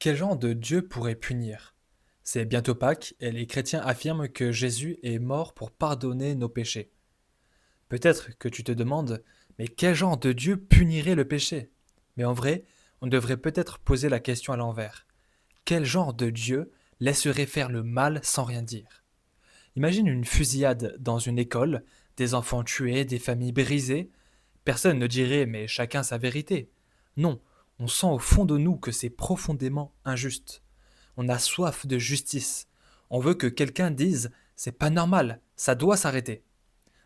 Quel genre de Dieu pourrait punir? C'est bientôt Pâques et les chrétiens affirment que Jésus est mort pour pardonner nos péchés. Peut-être que tu te demandes, mais quel genre de Dieu punirait le péché? Mais en vrai, on devrait peut-être poser la question à l'envers. Quel genre de Dieu laisserait faire le mal sans rien dire? Imagine une fusillade dans une école, des enfants tués, des familles brisées. Personne ne dirait mais chacun sa vérité. Non, on sent au fond de nous que c'est profondément injuste. On a soif de justice. On veut que quelqu'un dise c'est pas normal, ça doit s'arrêter.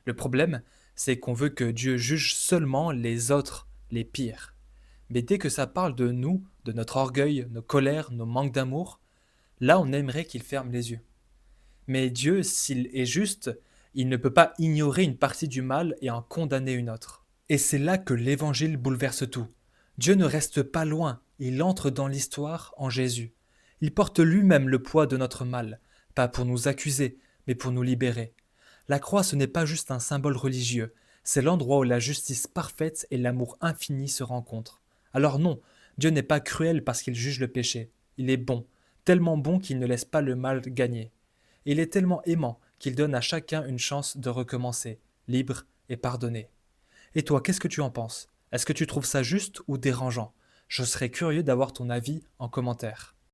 Le problème, c'est qu'on veut que Dieu juge seulement les autres, les pires. Mais dès que ça parle de nous, de notre orgueil, nos colères, nos manques d'amour, là on aimerait qu'il ferme les yeux. Mais Dieu, s'il est juste, il ne peut pas ignorer une partie du mal et en condamner une autre. Et c'est là que l'Évangile bouleverse tout. Dieu ne reste pas loin, il entre dans l'histoire en Jésus. Il porte lui-même le poids de notre mal, pas pour nous accuser, mais pour nous libérer. La croix, ce n'est pas juste un symbole religieux, c'est l'endroit où la justice parfaite et l'amour infini se rencontrent. Alors non, Dieu n'est pas cruel parce qu'il juge le péché, il est bon, tellement bon qu'il ne laisse pas le mal gagner. Il est tellement aimant qu'il donne à chacun une chance de recommencer, libre et pardonné. Et toi, qu'est-ce que tu en penses? Est-ce que tu trouves ça juste ou dérangeant? Je serais curieux d'avoir ton avis en commentaire.